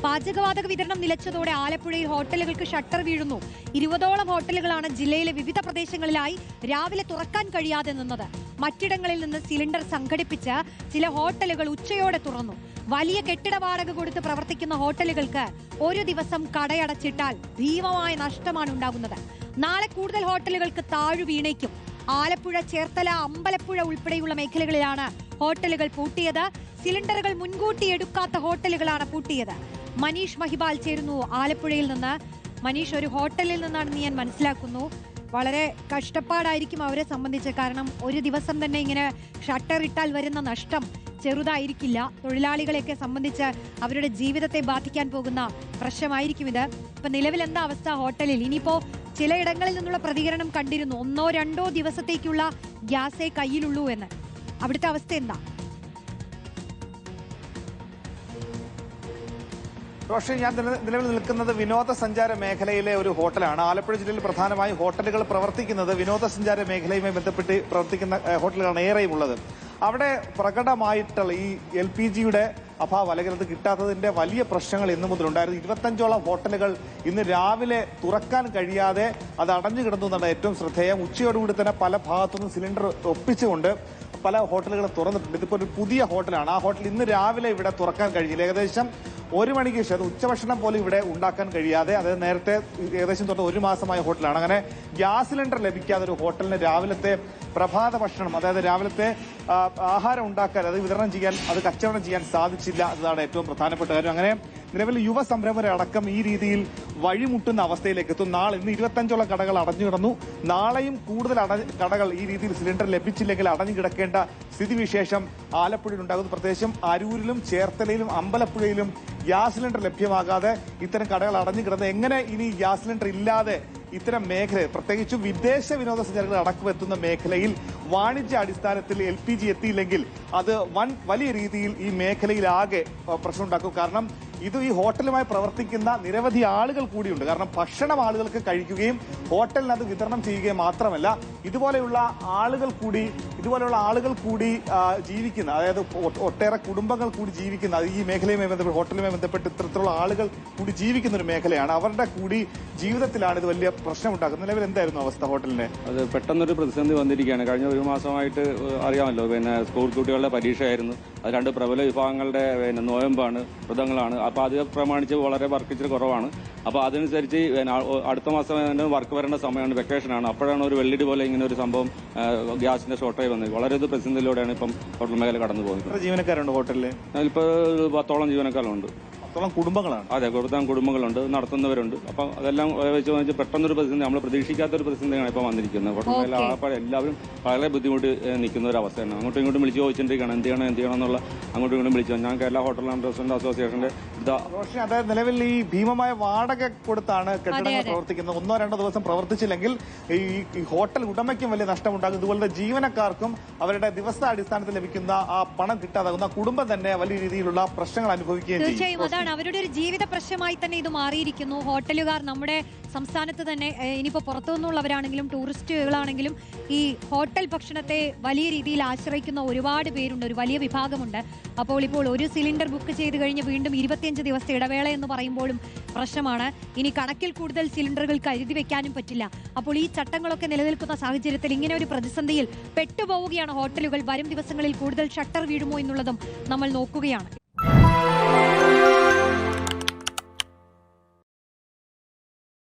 പാചകവാതക വിതരണം നിലച്ചതോടെ ആലപ്പുഴയിൽ ഹോട്ടലുകൾക്ക് ഷട്ടർ വീഴുന്നു. 20ഓളം ഹോട്ടലുകളാണ് ജില്ലയിലെ വിവിധ പ്രദേശങ്ങളിലായി രാവിലെ തുറക്കാൻ കഴിയാതെ നിന്നത്. മറ്റിടങ്ങളിൽ നിന്ന് സിലിണ്ടർ സംഘടിപ്പിച്ച് ചില ഹോട്ടലുകൾ ഉച്ചയോടെ തുറന്നു. വലിയ കെട്ടിട വാടക കൊടുത്ത് പ്രവർത്തിക്കുന്ന ഹോട്ടലുകൾക്ക് ഒരു ദിവസം കടയടച്ചിട്ടാൽ ഭീമമായ നഷ്ടമാണ് ഉണ്ടാകുന്നത്. നാളെ കൂടുതൽ ഹോട്ടലുകൾക്ക് താഴു വീണേക്കും. ആലപ്പുഴ, ചേർത്തല, അമ്പലപ്പുഴ ഉൾപ്പെടെയുള്ള മേഖലകളിലാണ് ഹോട്ടലുകൾ പൂട്ടിയത്. സിലിണ്ടറുകൾ മുൻകൂട്ടി എടുക്കാത്ത ഹോട്ടലുകളാണ് പൂട്ടിയത്. മനീഷ് മഹിബാൽ ചേരുന്നു ആലപ്പുഴയിൽ നിന്ന്. മനീഷ്, ഒരു ഹോട്ടലിൽ നിന്നാണെന്ന് ഞാൻ മനസ്സിലാക്കുന്നു. വളരെ കഷ്ടപ്പാടായിരിക്കും അവരെ സംബന്ധിച്ച്. കാരണം ഒരു ദിവസം തന്നെ ഇങ്ങനെ ഷട്ടർ ഇട്ടാൽ വരുന്ന നഷ്ടം ചെറുതായിരിക്കില്ല. തൊഴിലാളികളെയൊക്കെ സംബന്ധിച്ച് അവരുടെ ജീവിതത്തെ ബാധിക്കാൻ പോകുന്ന പ്രശ്നമായിരിക്കും ഇത്. ഇപ്പൊ നിലവിൽ എന്താ അവസ്ഥ ഹോട്ടലിൽ? ഇനിയിപ്പോ ചിലയിടങ്ങളിൽ നിന്നുള്ള പ്രതികരണം കണ്ടിരുന്നു, 1-2 ദിവസത്തേക്കുള്ള ഗ്യാസേ കയ്യിലുള്ളൂ എന്ന്. അവിടുത്തെ അവസ്ഥ എന്താ? റോഷി, ഞാൻ നിലവിൽ നിൽക്കുന്നത് വിനോദസഞ്ചാര മേഖലയിലെ ഒരു ഹോട്ടലാണ്. ആലപ്പുഴ ജില്ലയിൽ പ്രധാനമായും ഹോട്ടലുകൾ പ്രവർത്തിക്കുന്നത് വിനോദസഞ്ചാര മേഖലയുമായി ബന്ധപ്പെട്ട് പ്രവർത്തിക്കുന്ന ഹോട്ടലുകളാണ് ഏറെയും ഉള്ളത്. അവിടെ പ്രകടമായിട്ടുള്ള ഈ LPGയുടെ അഭാവം അല്ലെങ്കിൽ അത് കിട്ടാത്തതിന്റെ വലിയ പ്രശ്നങ്ങൾ ഇന്നു മുതലുണ്ടായിരുന്നു. 25ഓളം ഹോട്ടലുകൾ ഇന്ന് രാവിലെ തുറക്കാൻ കഴിയാതെ അത് അടഞ്ഞു കിടന്നു എന്നാണ് ഏറ്റവും ശ്രദ്ധേയം. ഉച്ചയോടുകൂടി തന്നെ പല ഭാഗത്തുനിന്നും സിലിണ്ടർ ഒപ്പിച്ചുകൊണ്ട് പല ഹോട്ടലുകൾ തുറന്നിട്ടുണ്ട്. ഇതിപ്പോൾ ഒരു പുതിയ ഹോട്ടലാണ്. ആ ഹോട്ടൽ ഇന്ന് രാവിലെ ഇവിടെ തുറക്കാൻ കഴിഞ്ഞില്ല. ഏകദേശം 1 മണിക്ക് ശേഷം ഉച്ചഭക്ഷണം പോലും ഇവിടെ ഉണ്ടാക്കാൻ കഴിയാതെ, അതായത് നേരത്തെ ഏകദേശം തൊട്ട് 1 മാസമായ ഹോട്ടലാണ്. അങ്ങനെ ഗ്യാസ് സിലിണ്ടർ ലഭിക്കാതെ ഒരു ഹോട്ടലിന് രാവിലത്തെ പ്രഭാത ഭക്ഷണം, അതായത് രാവിലത്തെ ആഹാരം ഉണ്ടാക്കാൻ, അത് വിതരണം ചെയ്യാൻ, അത് കച്ചവടം ചെയ്യാൻ സാധിച്ചില്ല എന്നതാണ് ഏറ്റവും പ്രധാനപ്പെട്ട കാര്യം. അങ്ങനെ നിലവിൽ യുവ സംരംഭകരെ അടക്കം ഈ രീതിയിൽ വഴിമുട്ടുന്ന അവസ്ഥയിലേക്ക് എത്തും. നാളെ ഇന്ന് 25ഓളം കടകൾ അടഞ്ഞു കിടന്നു. നാളെയും കൂടുതൽ കടകൾ ഈ രീതിയിൽ സിലിണ്ടർ ലഭിച്ചില്ലെങ്കിൽ അടഞ്ഞു കിടക്കേണ്ട സ്ഥിതിവിശേഷം ആലപ്പുഴയിൽ ഉണ്ടാകുന്നു. പ്രത്യേകിച്ചും അരൂരിലും ചേർത്തലയിലും അമ്പലപ്പുഴയിലും ഗ്യാസ് സിലിണ്ടർ ലഭ്യമാകാതെ ഇത്തരം കടകൾ അടഞ്ഞു കിടന്ന് എങ്ങനെ ഇനി ഗ്യാസ് സിലിണ്ടർ ഇല്ലാതെ ഇത്തരം മേഖല, പ്രത്യേകിച്ചും വിദേശ വിനോദസഞ്ചാരികൾ അടക്കം എത്തുന്ന മേഖലയിൽ വാണിജ്യ അടിസ്ഥാനത്തിൽ LPG എത്തിയില്ലെങ്കിൽ അത് വലിയ രീതിയിൽ ഈ മേഖലയിലാകെ പ്രശ്നമുണ്ടാക്കും. കാരണം ഇത് ഈ ഹോട്ടലുമായി പ്രവർത്തിക്കുന്ന നിരവധി ആളുകൾ കൂടിയുണ്ട്. കാരണം ഭക്ഷണം ആളുകൾക്ക് കഴിക്കുകയും ഹോട്ടലിന് അത് വിതരണം ചെയ്യുകയും മാത്രമല്ല, ഇതുപോലെയുള്ള ആളുകൾ കൂടി ജീവിക്കുന്ന, അതായത് ഒട്ടേറെ കുടുംബങ്ങൾ കൂടി ജീവിക്കുന്ന, ഈ മേഖലയുമായി ബന്ധപ്പെട്ട് ഹോട്ടലുമായി ബന്ധപ്പെട്ട് ഇത്തരത്തിലുള്ള ആളുകൾ കൂടി ജീവിക്കുന്ന ഒരു മേഖലയാണ്. അവരുടെ കൂടി ജീവിതത്തിലാണ് ഇത് വലിയ പ്രശ്നമുണ്ടാക്കുന്നത്. നിലവിൽ എന്തായിരുന്നു അവസ്ഥ ഹോട്ടലിന്റെ? അത് പെട്ടെന്നൊരു പ്രതിസന്ധി വന്നിരിക്കുകയാണ്. കഴിഞ്ഞ 1 മാസമായിട്ട് അറിയാമല്ലോ, സ്കൂൾ കുട്ടികളുടെ പരീക്ഷയായിരുന്നു. അത് 2 പ്രബല വിഭാഗങ്ങളുടെ നോയമ്പാണ്, വ്രതങ്ങളാണ്. അപ്പോൾ അത് പ്രമാണിച്ച് വളരെ വർക്ക് ഇച്ചിരി കുറവാണ്. അപ്പോൾ അതനുസരിച്ച് അടുത്ത മാസം വർക്ക് വരേണ്ട സമയമാണ്, വെക്കേഷനാണ്. അപ്പോഴാണ് ഒരു വെള്ളിടി പോലെ ഇങ്ങനെ ഒരു സംഭവം, ഗ്യാസിന്റെ ഷോർട്ടേജ് വന്നത്. വളരെ പ്രതിസന്ധിയിലൂടെയാണ് ഇപ്പം ഹോട്ടൽ മേഖല കടന്നു പോകുന്നത്. ജീവനക്കാരുണ്ട് ഹോട്ടലിൽ? ഇപ്പോൾ 10ഓളം ജീവനക്കാരുണ്ട്. കുടുംബങ്ങളാണ്? അതെ, 10 കുടുംബങ്ങളുണ്ട്, നടത്തുന്നവരുണ്ട്. അപ്പം അതെല്ലാം വെച്ച് പെട്ടെന്നൊരു പ്രതിസന്ധി, നമ്മൾ പ്രതീക്ഷിക്കാത്തൊരു പ്രതിസന്ധിയാണ് ഇപ്പം വന്നിരിക്കുന്നത്. ഹോട്ടൽ മേഖല ആകപ്പാടെ എല്ലാവരും വളരെ ബുദ്ധിമുട്ട് നിൽക്കുന്ന ഒരു അവസ്ഥയാണ്. അങ്ങോട്ടും ഇങ്ങോട്ടും വിളിച്ച് ചോദിച്ചിട്ടിരിക്കുകയാണ് എന്ത് ചെയ്യണം എന്നുള്ള. അങ്ങോട്ടും ഇങ്ങോട്ടും വിളിച്ചു. ഞാൻ കേരള ഹോട്ടൽ ആൻഡ് റെസ്റ്റോറന്റ് അസോസിയേഷന്റെ അതായത് നിലവിൽ ഈ ഭീമമായ വാടക കൊടുത്താണ് കെട്ടിടങ്ങൾ പ്രവർത്തിക്കുന്നത്. 1-2 ദിവസം പ്രവർത്തിച്ചില്ലെങ്കിൽ ഈ ഹോട്ടൽ ഉടമയ്ക്കും വലിയ നഷ്ടമുണ്ടാകും. ഇതുപോലെ ജീവനക്കാർക്കും അവരുടെ ദിവസാടിസ്ഥാനത്തിൽ ലഭിക്കുന്ന ആ പണം കിട്ടാതാകുന്ന കുടുംബം തന്നെ വലിയ രീതിയിലുള്ള പ്രശ്നങ്ങൾ അനുഭവിക്കുകയും ചെയ്യും. അവരുടെ ഒരു ജീവിത പ്രശ്നമായി തന്നെ ഇത് മാറിയിരിക്കുന്നു. ഹോട്ടലുകാർ നമ്മുടെ സംസ്ഥാനത്ത് തന്നെ, ഇനിയിപ്പോ പുറത്തു നിന്നുള്ളവരാണെങ്കിലും ടൂറിസ്റ്റുകളാണെങ്കിലും ഈ ഹോട്ടൽ ഭക്ഷണത്തെ വലിയ രീതിയിൽ ആശ്രയിക്കുന്ന ഒരുപാട് പേരുണ്ട്, ഒരു വലിയ വിഭാഗമുണ്ട്. അപ്പോൾ ഇപ്പോൾ ഒരു സിലിണ്ടർ ബുക്ക് ചെയ്ത് കഴിഞ്ഞ് വീണ്ടും 25 ദിവസത്തെ ഇടവേള എന്ന് പറയുമ്പോഴും പ്രശ്നമാണ്. ഇനി കണക്കിൽ കൂടുതൽ സിലിണ്ടറുകൾ കരുതി വെക്കാനും പറ്റില്ല. അപ്പോൾ ഈ ചട്ടങ്ങളൊക്കെ നിലനിൽക്കുന്ന സാഹചര്യത്തിൽ ഇങ്ങനെ ഒരു പ്രതിസന്ധിയിൽ പെട്ടുപോവുകയാണ് ഹോട്ടലുകൾ. വരും ദിവസങ്ങളിൽ കൂടുതൽ ഷട്ടർ വീഴുമോ എന്നുള്ളതും നമ്മൾ നോക്കുകയാണ്.